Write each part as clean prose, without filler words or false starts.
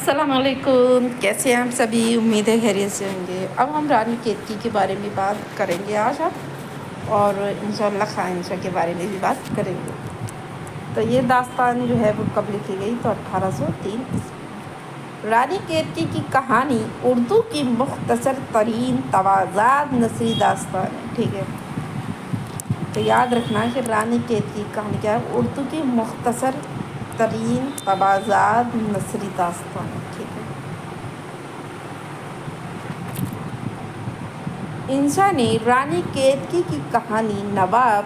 السلام علیکم، کیسے ہیں آپ سبھی؟ امید ہے خیریت سے ہوں گے۔ اب ہم رانی کیتکی کے بارے میں بات کریں گے آج اور انشاءاللہ خانشاہ کے بارے میں بھی بات کریں گے۔ تو یہ داستان جو ہے وہ کب لکھی گئی؟ تو 1803 رانی کیتکی کی کہانی اردو کی مختصر ترین تواضع نثری داستان ہے، ٹھیک ہے؟ تو یاد رکھنا کہ رانی کیتکی کی کہانی کیا ہے؟ اردو کی مختصر ترین تواضع نثری داستان ہے، ٹھیک ہے؟ انسا نے رانی کیتکی کی کہانی نواب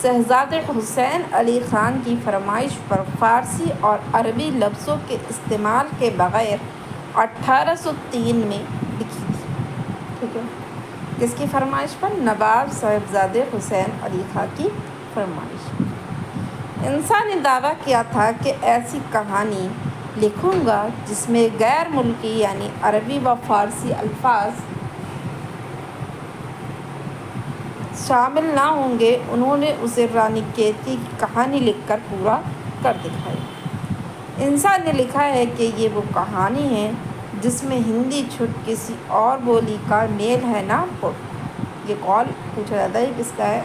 شہزادے حسین علی خان کی فرمائش پر فارسی اور عربی لفظوں کے استعمال کے بغیر 1803 میں لکھی تھی، ٹھیک ہے؟ کس کی فرمائش پر؟ نواب شہزادے حسین علی خان کی فرمائش۔ انسا نے دعویٰ کیا تھا کہ ایسی کہانی لکھوں گا جس میں غیر ملکی یعنی عربی و فارسی الفاظ شامل نہ ہوں گے۔ انہوں نے اسے رانی کیتکی کی کہانی لکھ کر پورا کر دکھائی۔ انسا نے لکھا ہے کہ یہ وہ کہانی ہے جس میں ہندی چھٹ کسی اور بولی کا میل ہے نہ پٹ۔ یہ قول پوچھا جاتا ہے کس کا ہے؟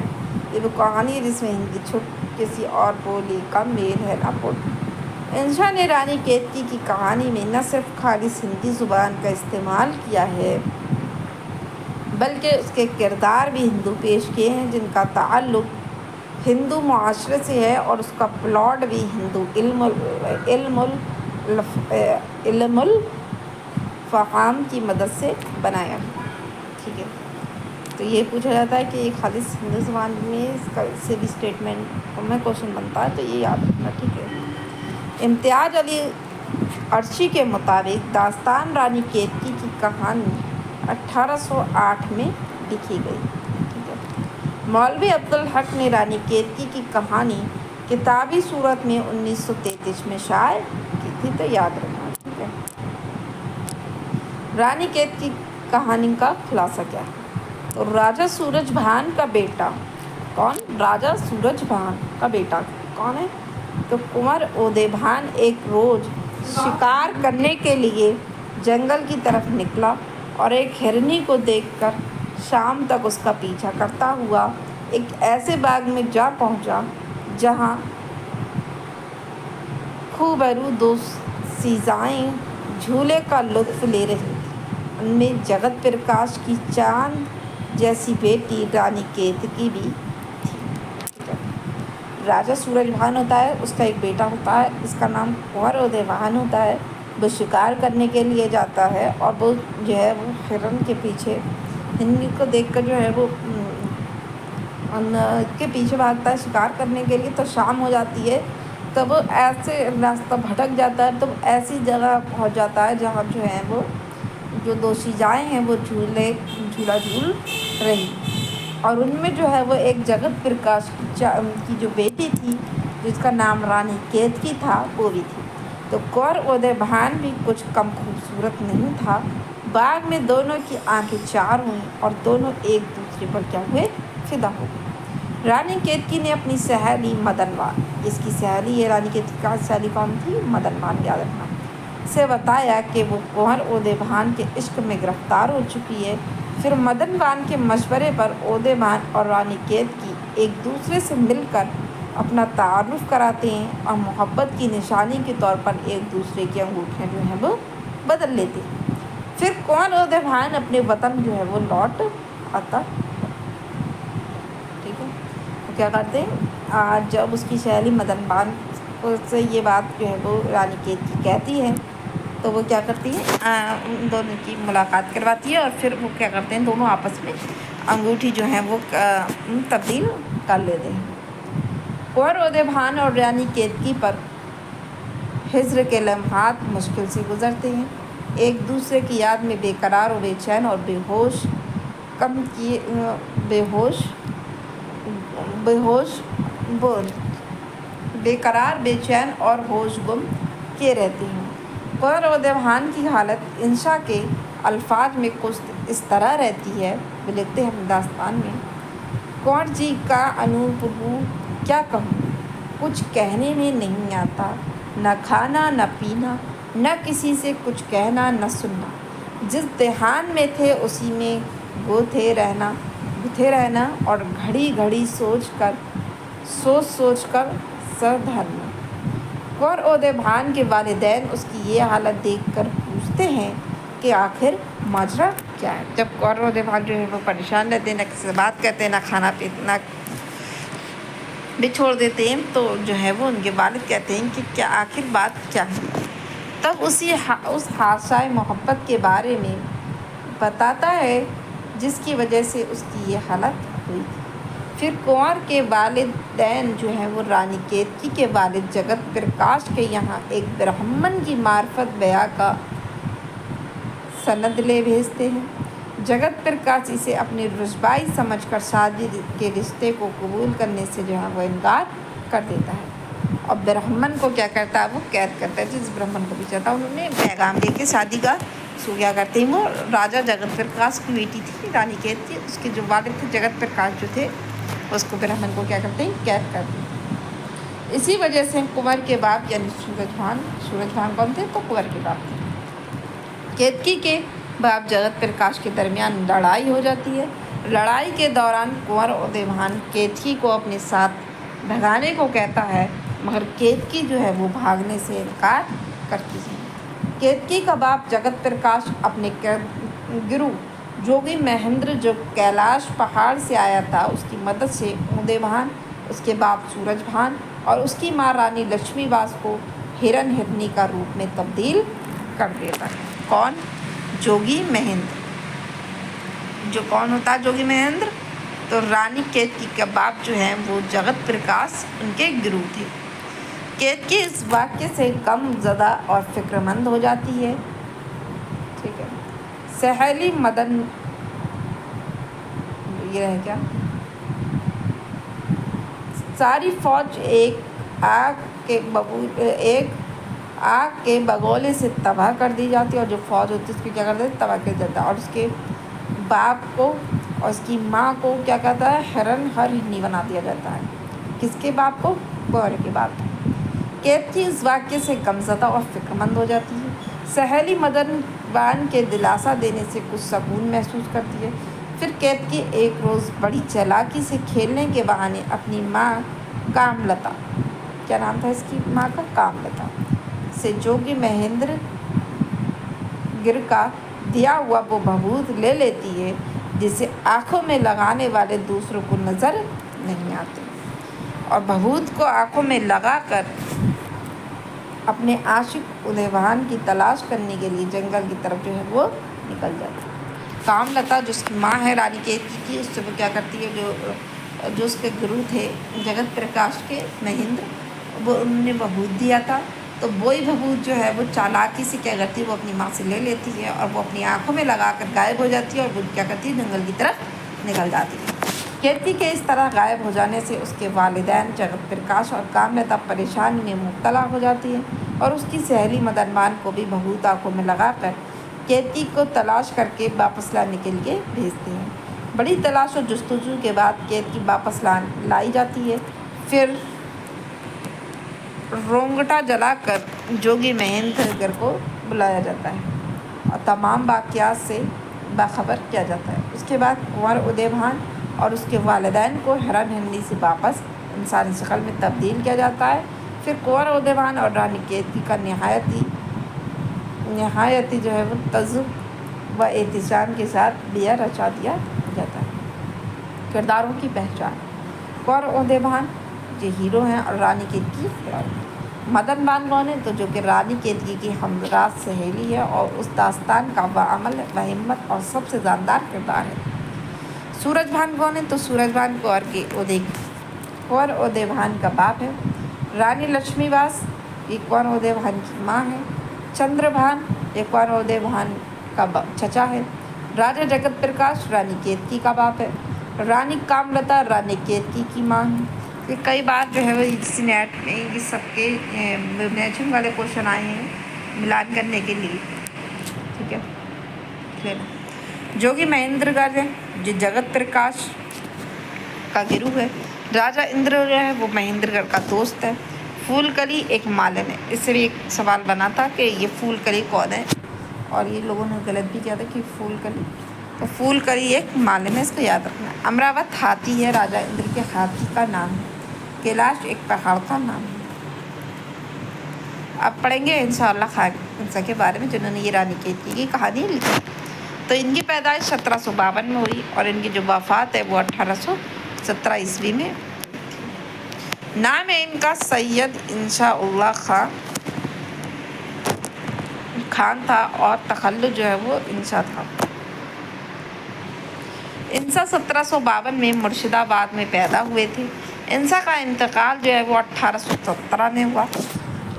یہ وہ کہانی ہے جس میں ہندی چھٹ کسی اور بولی کا میل ہے نہ پٹ۔ انسا نے رانی کیتکی کی کہانی میں نہ صرف خالص ہندی زبان کا استعمال کیا ہے بلکہ اس کے کردار بھی ہندو پیش کیے ہیں جن کا تعلق ہندو معاشرے سے ہے، اور اس کا پلاٹ بھی ہندو علم الفہام کی مدد سے بنایا ہے، ٹھیک ہے؟ تو یہ پوچھا جاتا ہے کہ یہ خالص ہندو زبان میں سے بھی اسٹیٹمنٹ میں کوشچن بنتا ہے، تو یہ یاد رکھنا، ٹھیک ہے؟ امتیاز علی عرشی کے مطابق داستان رانی کیتکی کی کہانی 1808 میں لکھی گئی، ٹھیک ہے؟ مولوی عبدالحق نے رانی کیتکی کی کہانی کتابی صورت میں 1933 میں شائع کی تھی، تو یاد رکھنا، ٹھیک ہے؟ رانی کیتکی کہانی کا خلاصہ کیا ہے؟ تو راجا سورج بھان کا بیٹا کون؟ راجا سورج بھان کا بیٹا کون ہے؟ تو کنور اودے بھان ایک روز شکار کرنے کے لیے جنگل کی طرف نکلا اور ایک ہرنی کو دیکھ کر شام تک اس کا پیچھا کرتا ہوا ایک ایسے باغ میں جا پہنچا جہاں خوبرو دو سیزائیں جھولے کا لطف لے رہی تھیں۔ ان میں جگت پرکاش کی چاند جیسی بیٹی رانی کیتکی بھی تھی۔ راجا سورج بھان ہوتا ہے، اس کا ایک بیٹا ہوتا ہے، اس کا نام کنور اودے بھان ہوتا ہے۔ وہ شکار کرنے کے لیے جاتا ہے اور وہ جو ہے وہ ہرن کے پیچھے ہرنی کو دیکھ کر جو ہے وہ ان کے پیچھے بھاگتا ہے شکار کرنے کے لیے۔ تو شام ہو جاتی ہے، تو وہ ایسے راستہ بھٹک جاتا ہے، تو ایسی جگہ پہنچ جاتا ہے جہاں جو ہے وہ جو دو سیزائیں ہیں وہ جھولا جھول رہی، اور ان میں جو ہے وہ ایک جگت پرکاش کی جو بیٹی تھی جس کا نام رانی کیتکی تھا وہ بھی تھی۔ تو کنور اودے بھان بھی کچھ کم خوبصورت نہیں تھا۔ باغ میں دونوں کی آنکھیں چار ہوئیں اور دونوں ایک دوسرے پر کیا ہوئے؟ فدا ہو گئے۔ رانی کیتکی نے اپنی سہیلی مدنوان، اس کی سہیلی ہے رانی کیتکی کا سہیلی کون تھی؟ مدنوان، یاد رکھنا، سے بتایا کہ وہ کنور اودے بھان کے عشق میں گرفتار ہو چکی ہے۔ پھر مدنوان کے مشورے پر اودے بھان اور رانی کیتکی ایک دوسرے سے مل کر اپنا تعارف کراتے ہیں اور محبت کی نشانی کے طور پر ایک دوسرے کی انگوٹھیاں جو ہیں وہ بدل لیتے ہیں۔ پھر کنور اودے بھان اپنے وطن جو ہے وہ لوٹ آتا، ٹھیک ہے؟ وہ کیا کرتے ہیں؟ جب اس کی سہیلی مدنوان سے یہ بات جو ہے وہ رانی کیتکی کہتی ہے تو وہ کیا کرتی ہے؟ ان دونوں کی ملاقات کرواتی ہے، اور پھر وہ کیا کرتے ہیں؟ دونوں آپس میں انگوٹھی جو ہیں وہ تبدیل کر لیتے ہیں۔ کنور اودے بھان اور رانی کیتکی پر ہجر کے لمحات مشکل سے گزرتے ہیں۔ ایک دوسرے کی یاد میں بے قرار و بے چین اور بے قرار بے چین اور ہوش گم کیے رہتے ہیں۔ کنور اودے بھان کی حالت انسا کے الفاظ میں کچھ اس طرح رہتی ہے، وہ لکھتے ہیں اپنے داستان میں: کنور جی کا انوبھو کیا کہوں، کچھ کہنے میں نہیں آتا، نہ کھانا نہ پینا، نہ کسی سے کچھ کہنا نہ سننا، جس دھیان میں تھے اسی میں گوتے رہنا اور گھڑی گھڑی سوچ کر سر دھرنا۔ کنور اودیبھان کے والدین اس کی یہ حالت دیکھ کر پوچھتے ہیں کہ آخر ماجرا کیا ہے۔ جب کنور اودیبھان جو ہے وہ پریشان رہتے ہیں، نہ کسی سے بات کرتے ہیں، نہ کھانا پینا بھی چھوڑ دیتے ہیں، تو جو ہے وہ ان کے والد کہتے ہیں کہ کیا آخر بات کیا ہے۔ تب اس حادثہ محبت کے بارے میں بتاتا ہے جس کی وجہ سے اس کی یہ حالت ہوئی تھی۔ پھر کنور کے والدین جو ہیں وہ رانی کیتکی کے والد جگت پرکاش کے یہاں ایک برہمن کی معرفت بیاہ کا سند لے بھیجتے ہیں۔ جگت پرکاش اسے اپنی رسوائی سمجھ کر شادی کے رشتے کو قبول کرنے سے جو ہے وہ انکار کر دیتا ہے، اور برہمن کو کیا کرتا ہے، وہ قید کرتا ہے۔ جس برہمن کو بھی چاہتا انہوں نے پیغام دے کے شادی کا کیا کرتے ہیں۔ وہ راجا جگت پرکاش کی بیٹی تھی رانی کیتکی، اس کے جو والد تھے جگت پرکاش جو تھے، اس کو برہمن کو کیا کرتے ہیں، قید کر دیتے ہیں۔ اسی وجہ سے کنور کے باپ یعنی سورج بھان کون تھے، تو کنور کے باپ تھے، کیتکی کے باپ جگت پرکاش کے درمیان لڑائی ہو جاتی ہے۔ لڑائی کے دوران کنور اودیبھان کیتکی کو اپنے ساتھ بھگانے کو کہتا ہے، مگر کیتکی جو ہے وہ بھاگنے سے انکار کرتی ہے۔ کیتکی کا باپ جگت پرکاش اپنے گرو جوگی مہندر جو کیلاش پہاڑ سے آیا تھا، اس کی مدد سے اودیبھان، اس کے باپ سورج بھان اور اس کی ماں رانی لکشمی باس کو ہرن ہرنی کا روپ میں تبدیل کر دیتا ہے۔ کون؟ جوگی مہندر۔ جو کون ہوتا ہے جوگی مہندر؟ تو رانی کیتکی کا باپ جو ہیں وہ جگت پرکاش ان کے گرو تھے۔ کیتکی اس واقعے سے غم زدہ اور فکر مند ہو جاتی ہے۔ ٹھیک ہے۔ سہیلی مدن یہ رہے کیا، ساری فوج ایک آگ کے بگولے سے تباہ کر دی جاتی ہے، اور جو فوج ہوتی ہے اس کو کیا کرتے ہیں، تباہ کر دیتا ہے، اور اس کے باپ کو اور اس کی ماں کو کیا کہتا ہے، ہرنی بنا دیا جاتا ہے۔ کس کے باپ کو؟ کنور کے باپ کو۔ کیتکی اس واقعے سے غمزدہ اور فکر مند ہو جاتی ہے۔ سہیلی مدن بان کے دلاسا دینے سے کچھ سکون محسوس کرتی ہے۔ پھر کیتکی ایک روز بڑی چالاکی سے کھیلنے کے بہانے اپنی ماں کاملتا، کیا نام تھا اس کی ماں کا، کاملتا، سے جوگی مہندر گر کا دیا ہوا وہ بھبوت لے لیتی ہے، جسے آنکھوں میں لگانے والے دوسروں کو نظر نہیں آتے، اور بھبوت کو آنکھوں میں لگا کر اپنے عاشق اودیبھان کی تلاش کرنے کے لیے جنگل کی طرف جو ہے وہ نکل جاتی ہے۔ کاملتا جو اس کی ماں ہے رانی کیتکی کی، اس سے وہ کیا کرتی ہے، جو اس کے گرو تھے جگت پرکاش کے مہندر، وہ انہوں نے بھبوت دیا تھا، تو وہی بھبوت جو ہے وہ چالاکی سے کیا کرتی ہے، وہ اپنی ماں سے لے لیتی ہے، اور وہ اپنی آنکھوں میں لگا کر غائب ہو جاتی ہے، اور وہ کیا کرتی ہے، جنگل کی طرف نکل جاتی ہے۔ کیتکی کے اس طرح غائب ہو جانے سے اس کے والدین جگت پرکاش اور کاملتا پریشانی میں مبتلا ہو جاتی ہے، اور اس کی سہیلی مدن بان کو بھی بھبوت آنکھوں میں لگا کر کیتکی کو تلاش کر کے واپس لانے کے لیے بھیجتے ہیں۔ بڑی تلاش و جستجو کے بعد کیتکی واپس لائی جاتی ہے۔ پھر رونگٹا جلا کر جوگی مہندر گر کو بلایا جاتا ہے اور تمام واقعات سے باخبر کیا جاتا ہے۔ اس کے بعد کنور اودیبھان اور اس کے والدین کو ہرن ہرنی سے واپس انسانی شکل میں تبدیل کیا جاتا ہے۔ پھر کنور اودیبھان اور رانی کیتکی کا نہایتی جو ہے وہ تذوق و احتشام کے ساتھ بیاہ رچا دیا جاتا ہے۔ کرداروں کی پہچان: کنور اودیبھان جو ہیرو ہیں اور رانی کیتکی ہیروئن۔ مدن بان کون ہے، تو جو کہ رانی کیتکی کی ہمراز سہیلی ہے اور اس داستان کا بعمل ہمت اور سب سے جاندار کردار ہے۔ سورج بھان کون ہے، تو سورج بھان کنور اودیبھان کا باپ ہے۔ رانی لکشمی باس یہ کنور اودیبھان کی ماں ہے۔ چندر بھان یہ کنور اودیبھان کا چچا ہے۔ راجا جگت پرکاش رانی کیتکی کا باپ ہے۔ رانی کاملتا رانی کیتکی کی ماں ہے۔ یہ کئی بار جو ہے وہ نیٹ میں یہ سب کے میچنگ والے کوشچن آئے ہیں ملان کرنے کے لیے، ٹھیک ہے۔ جوگی مہندر گڑھ ہے جو جگت پرکاش کا گرو ہے۔ راجا اندر جو ہے وہ مہندر گڑھ کا دوست ہے۔ پھول کلی ایک مالن ہے۔ اس سے بھی ایک سوال بنا تھا کہ یہ پھول کلی کون ہے، اور یہ لوگوں نے غلط بھی کیا تھا کہ پھول کلی، تو پھول کلی ایک مالن ہے، اس کو یاد رکھنا۔ امراوت ہاتھی ہے، راجا اندر کے ہاتھی کا نام ہے۔ کیلاش ایک پہاڑ کا نام ہے۔ اب پڑھیں گے انشاءاللہ خاکسا کے بارے میں، جنہوں نے یہ رانی کیتکی کی کہانی لکھی۔ تو ان کی پیدائش 1752 میں ہوئی، اور ان کی جو وفات ہے وہ 1817 عیسوی میں۔ نام ہے ان کا سید انشاء اللہ خان تھا، اور تخلص جو ہے وہ انشا تھا۔ انشا 1752 میں مرشد آباد میں پیدا ہوئے تھے۔ انشا کا انتقال جو ہے وہ 1817 میں ہوا۔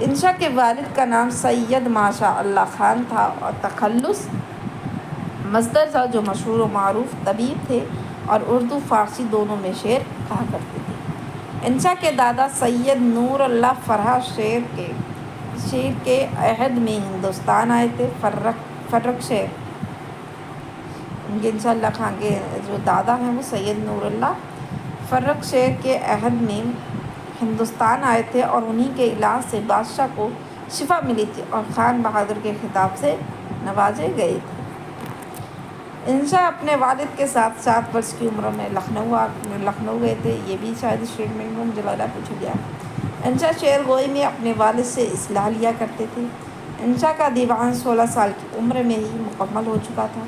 انشا کے والد کا نام سید ماشاء اللہ خان تھا، اور تخلص مصدر تھا، جو مشہور و معروف طبیب تھے، اور اردو فارسی دونوں میں شعر کہا کرتے تھے۔ انشا کے دادا سید نور اللہ فرح شیر کے عہد میں ہندوستان آئے تھے۔ فرخ شیر، انشاء اللہ خان کے جو دادا ہیں وہ سید نور اللہ فرخ شیر کے عہد میں ہندوستان آئے تھے، اور انہی کے علاج سے بادشاہ کو شفا ملی تھی، اور خان بہادر کے خطاب سے نوازے گئے تھے۔ انشا اپنے والد کے ساتھ 7 برس کی عمر میں لکھنؤ گئے تھے۔ یہ بھی شاید اسٹیٹمنٹ میں مجھے لگ رہا ہے پوچھا گیا۔ انشا شعر گوئی میں اپنے والد سے اصلاح لیا کرتے تھے۔ انشا کا دیوان 16 سال کی عمر میں ہی مکمل ہو چکا تھا۔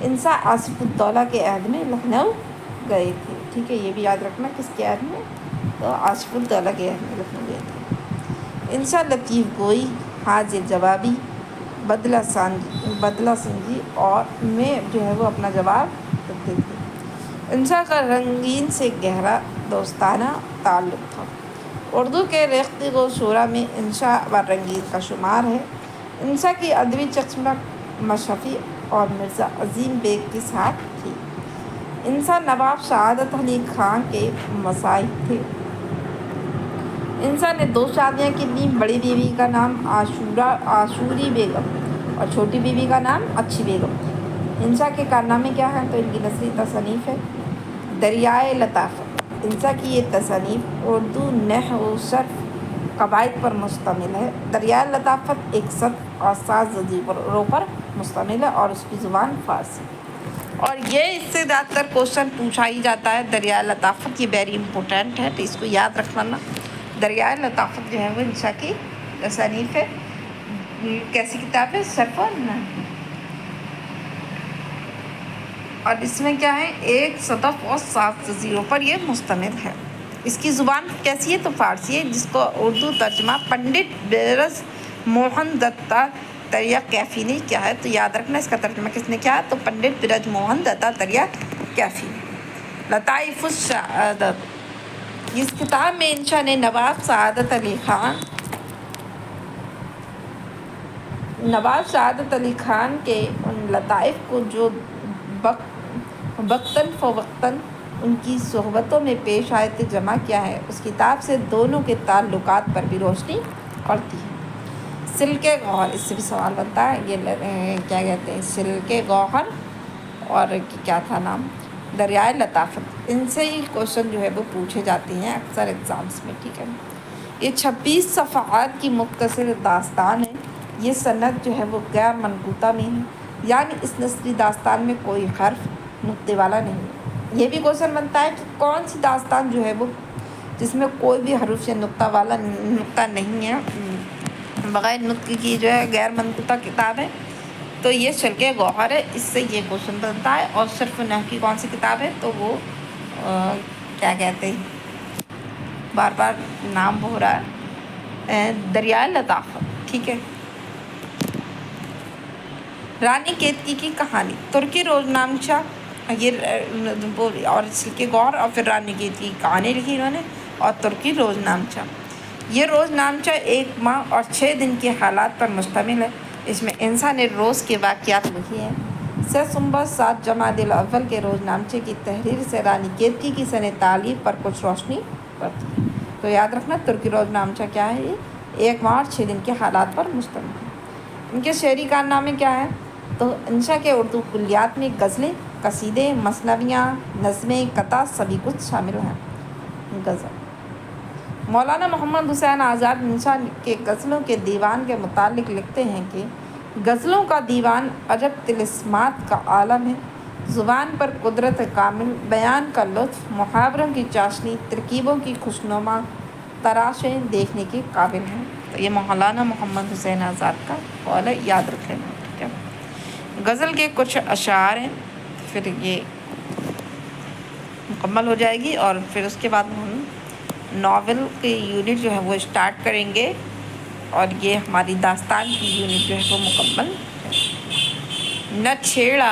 انشا آصف الدولہ کے عہد میں لکھنؤ گئے تھے۔ ٹھیک ہے، یہ بھی یاد رکھنا کس کے عہد میں، تو آصف الدولہ کے عہد میں لکھنؤ گئے تھے۔ انشا لطیف گوئی، حاضر جوابی، بدلہ سنجی اور میں جو ہے وہ اپنا جواب رکھتے تھے۔ انشا کا رنگین سے گہرا دوستانہ تعلق تھا۔ اردو کے ریختہ و شعراء میں انشا و رنگین کا شمار ہے۔ انشا کی ادبی چکمک مشفی اور مرزا عظیم بیگ کے ساتھ تھی۔ انشا نواب سعادت علی خان کے مصاحب تھے۔ انشا نے 2 شادیاں کی تھیں۔ بڑی بیوی کا نام عاشوری بیگم اور چھوٹی بیوی کا نام اچھی بیگم تھی۔ انشا کے کارنامے کیا ہیں، تو ان کی نثری تصانیف ہے دریائے لطافت۔ انشا کی یہ تصانیف اردو نحو و صرف قواعد پر مشتمل ہے۔ دریائے لطافت 61 اور 7 زیوروں پر مشتمل ہے، اور اس کی زبان فارسی، اور یہ اس سے زیادہ تر کوشچن پوچھا ہی جاتا ہے۔ دریائے لطافت یہ ویری امپورٹنٹ ہے، تو اس کو یاد رکھنا۔ دریائے لطافت جو ہے وہ انشا کی تصانیف ہے۔ کیسی کتاب ہے، صرف اور نحو، اور اس میں کیا ہے 1 صدف اور 7 جزیروں پر یہ مشتمل ہے۔ اس کی زبان کیسی ہے، تو فارسی ہے، جس کو اردو ترجمہ پنڈت برج موہن دتا تریا کیفی نے کیا ہے، تو یاد رکھنا اس کا ترجمہ کس نے کیا ہے، تو پنڈت برج موہن دتا تریا کیفی نے۔ لطائف السعادت، اس کتاب میں انشا نے نواب سعادت علی خان کے ان لطائف کو جو وقتاً فوقتاً ان کی صحبتوں میں پیش آئے تھے جمع کیا ہے۔ اس کتاب سے دونوں کے تعلقات پر بھی روشنی پڑتی ہے۔ سلکے گوہر، اس سے بھی سوال بنتا ہے، یہ کیا کہتے ہیں، سلکے گوہر اور کیا تھا نام، دریائے لطافت، ان سے ہی کوشچن جو ہے وہ پوچھے جاتے ہیں اکثر ایگزامس میں۔ ٹھیک ہے، یہ 26 صفحات کی مختصر داستان ہے۔ یہ سند جو ہے وہ غیر منقوطہ میں ہے، یعنی اس نثری داستان میں کوئی حرف نقطے والا نہیں ہے۔ یہ بھی کوشچن بنتا ہے کہ کون سی داستان جو ہے وہ جس میں کوئی بھی حرف یا نقطہ نہیں ہے، بغیر نقطے کی جو ہے غیر منقوطہ کتاب ہے، تو یہ سلکے گوہر ہے۔ اس سے یہ کوشچن بنتا ہے۔ اور صرف نحو کی کون سی کتاب ہے، تو وہ کیا کہتے ہیں، بار بار نام ہو رہا ہے، دریائے لطافت۔ ٹھیک ہے، رانی کیتکی کی کہانی، ترکی روزنامچہ، یہ اور سلکے گوہر، اور پھر رانی کیتکی کی کہانی لکھی انہوں نے، اور ترکی روزنامچہ۔ یہ روزنامچہ 1 ماہ اور 6 دن کے حالات پر مشتمل ہے۔ اس میں انشا نے روز کے واقعات لکھے ہیں۔ 6 سنبر 7 جمادی الاول کے روزنامچے کی تحریر سے رانی کیتکی کی سنِ تعلیف پر کچھ روشنی پڑتی ہے۔ تو یاد رکھنا ترکی روزنامچہ کیا ہے، یہ 1 ماہ اور 6 دن کے حالات پر مشتمل ہے۔ ان کے شعری کارنامے کیا ہیں، تو انشا کے اردو کلیات میں غزلیں، قصیدے، مثنویاں، نظمیں، قطع سبھی کچھ شامل ہیں۔ غزل مولانا محمد حسین آزاد انشا کے غزلوں کے دیوان کے متعلق لکھتے ہیں کہ غزلوں کا دیوان عجب طلسمات کا عالم ہے، زبان پر قدرت کامل، بیان کا لطف، محاوروں کی چاشنی، ترکیبوں کی خوشنما تراشیں دیکھنے کے قابل ہیں۔ تو یہ مولانا محمد حسین آزاد کا قول ہے، یاد رکھیں۔ غزل کے کچھ اشعار ہیں، پھر یہ مکمل ہو جائے گی، اور پھر اس کے بعد ہم ناول کی یونٹ جو ہے وہ اسٹارٹ کریں گے، اور یہ ہماری داستان کی یونٹ جو ہے وہ مکمل ہے۔ نہ چھیڑا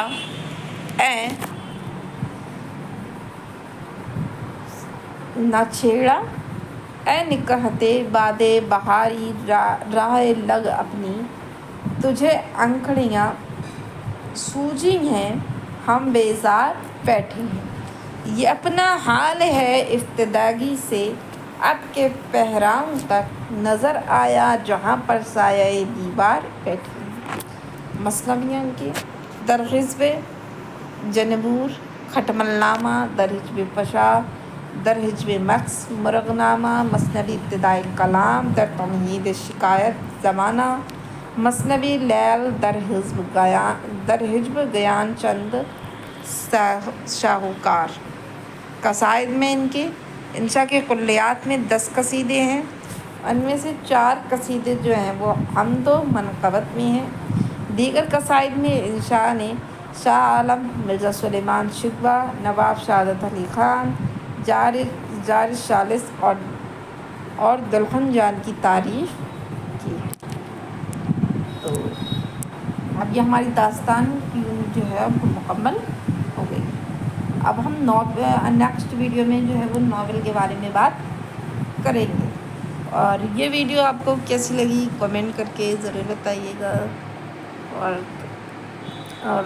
اے نکہتے باد بہاری راہ لگ اپنی، تجھے انکھڑیاں سوجی ہیں ہم بیزار بیٹھے ہیں۔ یہ اپنا حال ہے افتادگی سے اب کے پہراؤں تک، نظر آیا جہاں پر سایہ دیوار بیٹھے ہیں۔ مثنویاں کی در حزب جنبور، کھٹمل نامہ، در حزب پشا، در حزب مکس، مرغ نامہ، مثنوی ابتدائے کلام، در تمہید شکایت زمانہ، مثنوی لیل، در حزب گیان چند شاہوکار۔ قصائد میں انشا کے کلیات میں 10 قصیدے ہیں، ان میں سے 4 قصیدے جو ہیں وہ حمد و منقبت میں ہیں۔ دیگر قصائد میں انشا نے شاہ عالم، مرزا سلیمان شکوہ، نواب سعادت علی خان، جارج ثالث اور دلہن جان کی تعریف کی ہے۔ تو اب یہ ہماری داستان کی یونٹ جو ہے وہ مکمل ہو گئی۔ اب ہم نیکسٹ ویڈیو میں جو ہے وہ ناول کے بارے میں بات کریں گے، اور یہ ویڈیو آپ کو کیسی لگی کمنٹ کر کے ضرور بتائیے گا، اور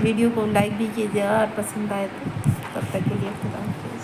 ویڈیو کو لائک بھی کیجیے گا اور پسند آئے تو۔ تب تک کے لیے خدا حافظ۔